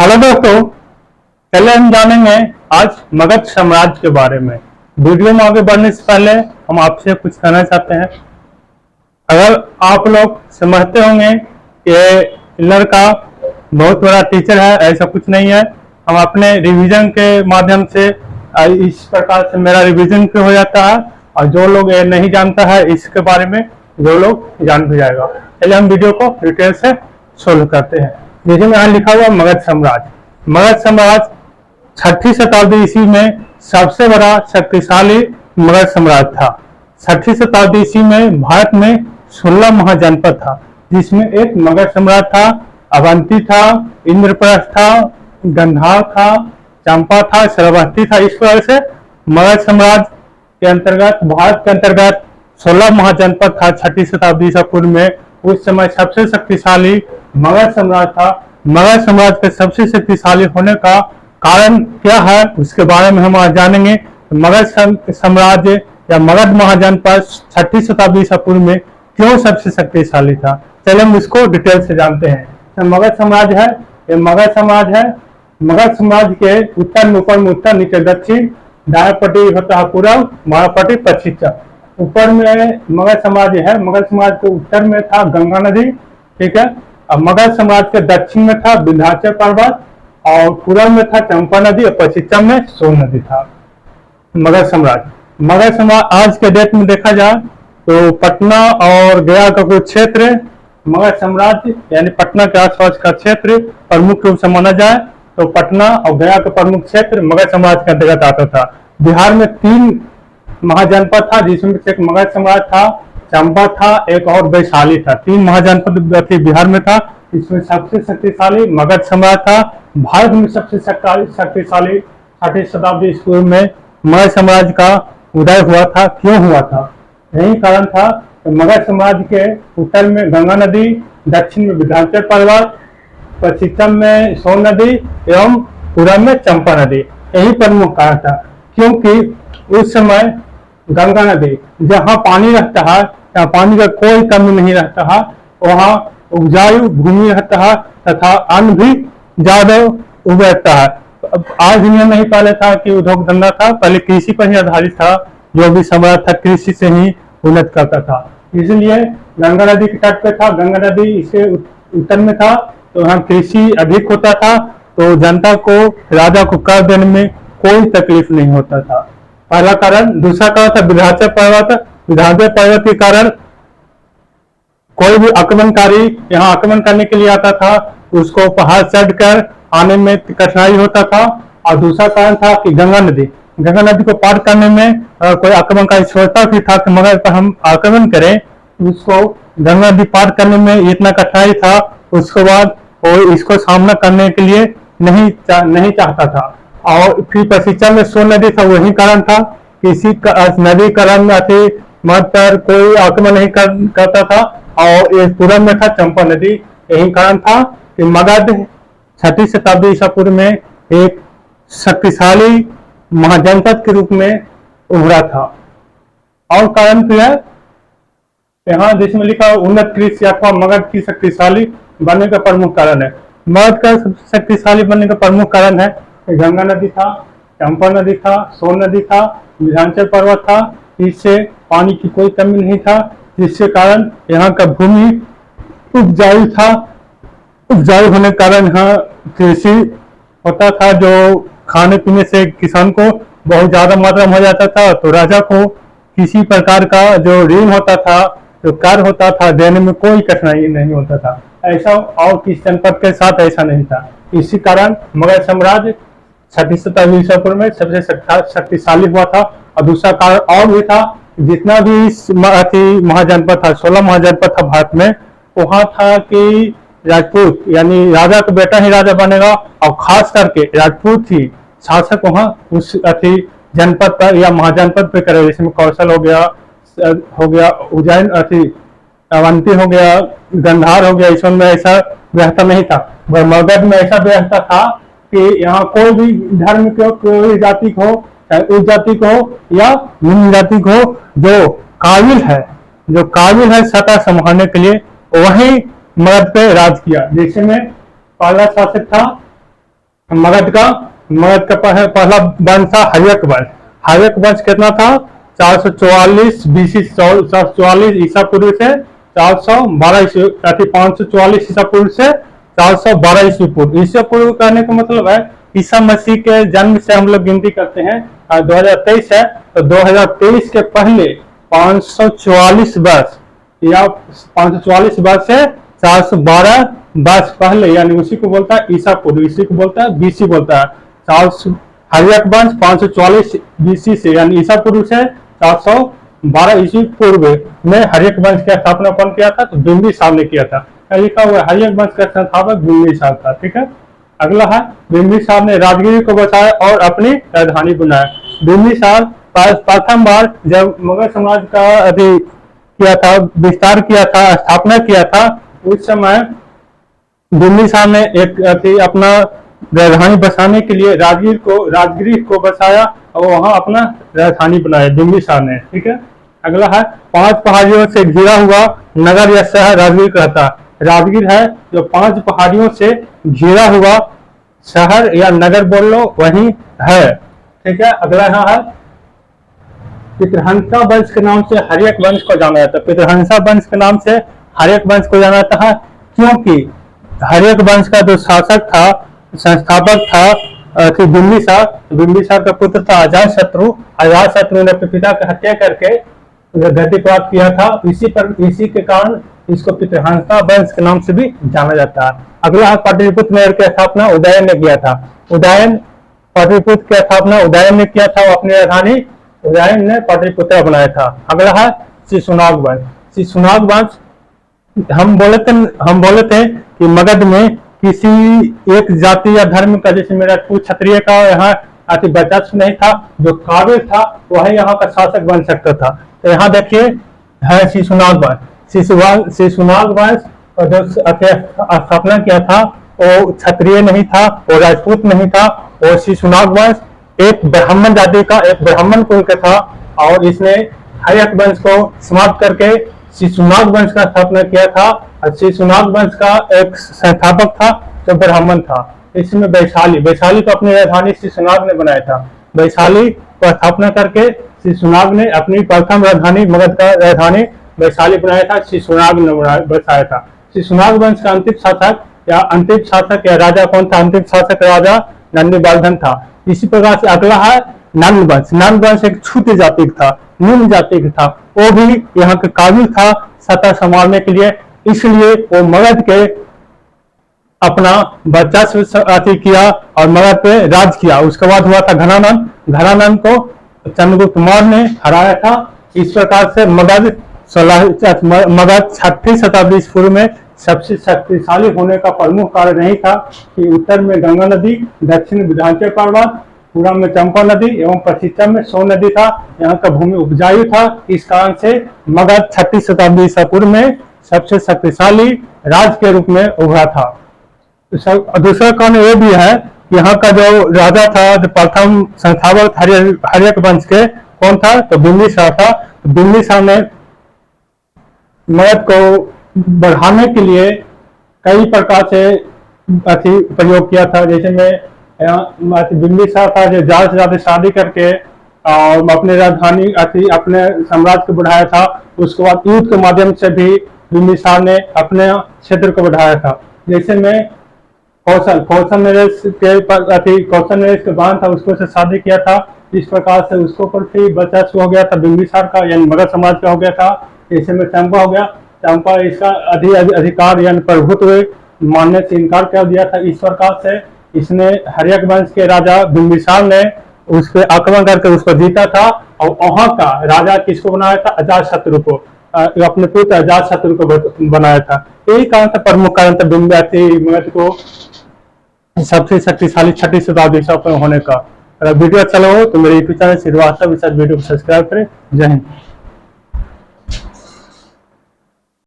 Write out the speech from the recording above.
Hello दोस्तों, चलिए हम जानेंगे आज मगध साम्राज्य के बारे में। वीडियो में आगे बढ़ने से पहले हम आपसे कुछ कहना चाहते हैं। अगर आप लोग समझते होंगे कि लड़का बहुत बड़ा टीचर है, ऐसा कुछ नहीं है। हम अपने रिवीजन के माध्यम से इस प्रकार से मेरा रिवीजन भी हो जाता है और जो लोग ये नहीं जानता है इसके बारे में जो लोग जान भी जाएगा। चलिए हम वीडियो को डिटेल से सोल्व करते हैं। देखिए यहाँ लिखा हुआ मगध साम्राज्य। मगध साम्राज्य 6ठी शताब्दी ईस्वी में सबसे बड़ा शक्तिशाली मगध साम्राज्य था। 6ठी शताब्दी ईस्वी में भारत में 16 महाजनपद था, जिसमें एक मगध साम्राज्य था, अवंती था, इंद्रप्रस्थ था, गंधार था, चंपा था, श्रावस्ती था। इस प्रकार से मगध साम्राज्य के अंतर्गत भारत के अंतर्गत 16 महाजनपद था 6ठी शताब्दी ईसा पूर्व में। उस समय सबसे शक्तिशाली मगध साम्राज्य था। मगध साम्राज्य के सबसे शक्तिशाली होने का कारण क्या है उसके बारे में हम आज जानेंगे। मगध साम्राज्य या मगध महाजनपद 6ठी शताब्दी ईसा पूर्व में क्यों सबसे शक्तिशाली था, चलिए हम इसको डिटेल से जानते हैं। तो मगध साम्राज्य है, ये मगध साम्राज्य है। मगध साम्राज्य के उत्तर में ऊपर में उत्तर, नीचे दक्षिण, दाएं पट्टी होता है पूर्व, बाएं पट्टी पश्चिम। ऊपर में मगध साम्राज्य है। मगध साम्राज्य के उत्तर में था गंगा नदी, ठीक है। अब मगध साम्राज्य के दक्षिण में था विंध्याचल पर्वत और पूर्व में था चंपा नदी और पश्चिम में सोन नदी था। मगध साम्राज्य आज के डेट में देखा जाए तो पटना और गया का कुछ क्षेत्र मगध साम्राज्य यानी पटना के आसपास का क्षेत्र प्रमुख रूप से माना जाए तो पटना और गया का प्रमुख क्षेत्र मगध साम्राज्य के अंतर्गत आता था। बिहार में 3 महाजनपद था, जिसमें से एक मगध साम्राज्य था, चंपा था, एक और वैशाली था। 3 महाजनपद बिहार में था। इसमें सबसे शक्तिशाली मगध साम्राज्य था। भारत में सबसे शक्तिशाली 6ठी शताब्दी ईस्वी में मगध साम्राज्य का उदय हुआ था। क्यों हुआ था? यही कारण था कि मगध साम्राज्य के उत्तर में गंगा नदी, दक्षिण में विंध्याचल पर्वत, पश्चिम में सोन नदी एवं पूर्व में चंपा नदी। यही प्रमुख कारण था, क्योंकि उस समय गंगा नदी जहाँ पानी रहता है, जहाँ पानी का कोई कमी नहीं रहता है, वहाँ उपजाऊ भूमि रहता है तथा अन्न भी ज्यादा उगता है। अब आज दुनिया नहीं पहले था कि उद्योग धंधा था, पहले कृषि पर ही आधारित था। जो भी सम्राट था कृषि से ही उन्नत करता था, इसलिए गंगा नदी के तट पे था। गंगा नदी इसके उत्तर में था तो यहाँ कृषि अधिक होता था, तो जनता को, राजा को कर देने में कोई तकलीफ नहीं होता था। पहला कारण। दूसरा कारण था विंध्याचल पर्वत। विंध्याचल पर्वत के कारण कोई भी आक्रमणकारी यहाँ आक्रमण करने के लिए आता था, उसको पहाड़ चढ़कर आने में कठिनाई होता था। और दूसरा कारण था कि गंगा नदी को पार करने में कोई आक्रमणकारी सोचता भी था कि मगध पर हम आक्रमण करें, उसको गंगा नदी पार करने में इतना कठिनाई था, उसके बाद वो इसको सामना करने के लिए नहीं चाहता था। और फिर पश्चिम में सोन नदी था। वही कारण था, किसी नदी का रंग मत पर कोई आक्रमण नहीं करता था। और ये पूर्व में था चंपा नदी। यही कारण था कि मगध 6ठी शताब्दी ईसा पूर्व में एक शक्तिशाली महाजनपद के रूप में उभरा था। और कारण क्या है, यहाँ जिसमें लिखा उन्नत कृषि अथवा मगध की शक्तिशाली बनने का प्रमुख कारण है। मगध का शक्तिशाली बनने का प्रमुख कारण है कि गंगा नदी था, चंपा नदी था, सोन नदी था, विंध्याचल पर्वत था। इससे पानी की कोई कमी नहीं था, जिसके कारण यहाँ का भूमि उपजाऊ था। उपजाऊ होने के कारण यहाँ कृषि होता था, जो खाने पीने से किसान को बहुत ज्यादा मात्रा में हो जाता था। तो राजा को किसी प्रकार का जो ऋण होता था, जो कर होता था, देने में कोई कठिनाई नहीं होता था। ऐसा और किस जनपद के साथ ऐसा नहीं था। इसी कारण मगध साम्राज्य 6ठी शताब्दी ईसा पूर्व में सबसे शक्तिशाली हुआ था। और दूसरा कारण और भी था, जितना भी महाजनपद था, 16 महाजनपद था भारत में, वहां था कि राजपूत यानी राजा का बेटा ही राजा बनेगा और खास करके राजपूत ही शासक वहां उस जनपद पर या महाजनपद पे करे। जिसमें कौशल हो गया उज्जैन, अवंती हो गया, गंधार हो गया। इसमें ऐसा व्यवस्था नहीं था। मगध में ऐसा व्यवस्था था कि यहाँ कोई भी धर्म को, कोई जाति को, उच्च जाति को या निम्न जाति को जो काबिल है सत्ता संभालने के लिए, वही मगध पे राज किया। जैसे में पहला शासक था मगध का पहला वंश था हर्यक वंश। हर्यक वंश कितना था? 444 बीसी, 444 ईसा पूर्व से 412 ईस्वी, 544 ईसा पूर्व से 412 ईस्वी पूर्व। ईसा पूर्व कहने का मतलब है ईसा मसीह के जन्म से हम लोग गिनती करते हैं, 2023 है तो 2023 के पहले 544 वर्ष या 544 वर्ष से 412 वर्ष पहले, यानी उसी को बोलता है ईसा पूर्व, इसी को बोलता है बीसी बोलता है। हर्यक वंश 544 बीसी से यानी ईसा पूर्व से 412 ईस्वी पूर्व में हर्यक वंश की स्थापना कौन किया था? तो बिंबिसार ने किया था। लिखा हुआ हर्यक वंश का संस्थापक बिंबिसार था। ठीक है, अगला है बिंबिसार ने राजगिरी को बचाया और अपनी राजधानी बनाया। बिंबिसार प्रथम बार जब मगध समाज का किया था, विस्तार किया था, स्थापना किया था, उस समय बिंबिसार ने एक अपना राजधानी बसाने के लिए राजगिरी को बसाया और वहां अपना राजधानी बनाया बिंबिसार ने। ठीक है, अगला है 5 पहाड़ियों से घिरा हुआ नगर या शहर राजगीर कहता। राजगीर है जो 5 पहाड़ियों से घिरा हुआ शहर या नगर बोल लो वही है। ठीक है, अगला यहाँ है पितृहंसा वंश के नाम से हर्यक वंश को जाना जाता है। पितृहंसा वंश के नाम से हर्यक वंश को जाना जाता है क्योंकि हर्यक वंश का जो शासक था, संस्थापक था बिंबिसार का पुत्र था अजातशत्रु। अजातशत्रु ने अपने पिता की हत्या करके गद्दी प्राप्त किया था। इसी के कारण इसको पितृहंसा वंश के नाम से भी जाना जाता है। अगला पाटलिपुत्र नगर की स्थापना उदयन ने किया था। पाटलिपुत्र की स्थापना उदयन ने किया था। वो अपनी राजधानी उदयन ने पाटलिपुत्र बनाया था। अगला है शिशुनाग वंश। शिशुनाग वंश हम बोले थे कि मगध में किसी एक जाति या धर्म का, जैसे मेरा क्षत्रिय का यहाँ वर्चस्व नहीं था, जो काबिल था वही यहाँ का शासक बन सकता था। तो यहाँ देखिए है शिशुनाग वंश। शिशुनाग वंश जो स्थापना किया था वो क्षत्रिय नहीं था, वो राजपूत नहीं था, वो शिशुनाग वंश एक ब्राह्मण जाति का, एक ब्राह्मण कुल का था और इसने हर्यक वंश को समाप्त करके शिशुनाग वंश का स्थापना किया था। और शिशुनाग वंश का एक संस्थापक था जो ब्राह्मण था। इसमें वैशाली को अपनी राजधानी शिशुनाग ने बनाया था। वैशाली को स्थापना करके शिशुनाग ने अपनी प्रथम राजधानी मगध का राजधानी वैशाली बनाया था। शिशुनाग ने बसाया था। शिशुनाग वंश का अंतिम शासक या राजा कौन था? अंतिम शासक राजा नंदीवर्धन था। इसी प्रकार से अगला है नंद वंश। नंद वंश एक छूती जाति का था, निम्न जाति का था। वो भी यहाँ के काबिल था सत्ता संभालने के लिए, इसलिए वो मगध के अपना वर्चस्व किया और मगध पे राज किया। उसके बाद हुआ था घनानंद को चंद्रगुप्त मौर्य ने हराया था। इस प्रकार से मगध 6वीं शताब्दी पूर्व में सबसे शक्तिशाली होने का प्रमुख कारण नहीं था कि उत्तर में गंगा नदी, दक्षिण में विंध्याचल पर्वत, पूर्व में चंपा नदी एवं पश्चिम में सोन नदी था। यहाँ का भूमि उपजाऊ था। इस कारण से मगध 6वीं शताब्दी ईसा पूर्व में सबसे शक्तिशाली राज्य के रूप में उभरा था। दूसरा कारण ये भी है कि यहाँ का जो राजा था, जो प्रथम संस्थापक हर्यक वंश के कौन था? तो बिंबिसार था। बिंबिसार ने मगध को बढ़ाने के लिए कई प्रकार से प्रयोग किया था। जैसे में बिंबिसार था जो ज्यादा से ज्यादा शादी करके और अपने राजधानी अपने साम्राज्य को बढ़ाया था। उसके बाद युद्ध के माध्यम से भी बिंबिसार ने अपने क्षेत्र को बढ़ाया था। जैसे में कौशल नरेश के बांध था, उसको से शादी किया था। इस प्रकार से उसको पर भी वर्चस्व हो गया था बिंबिसार का, यानी मगध समाज का हो गया था। जैसे में चंपा हो गया, चंपा इसका अधिकार यानी प्रभुत्व मानने से इनकार कर दिया था। इस प्रकार से इसने हर्यक वंश के राजा बिंबिसार ने उस पर आक्रमण करके उसको जीता था और वहां का राजा किसको बनाया था? अजातशत्रु को, अपने पुत्र अजातशत्रु को बनाया था। यही कारण था, प्रमुख कारण था मगध को सबसे शक्तिशाली 6वीं शताब्दी ईसा पूर्व होने का। अगर वीडियो अच्छा लगा हो तो मेरे यूट्यूब चैनल श्रीवास्तव वीडियो को सब्सक्राइब करें। जय हिंद।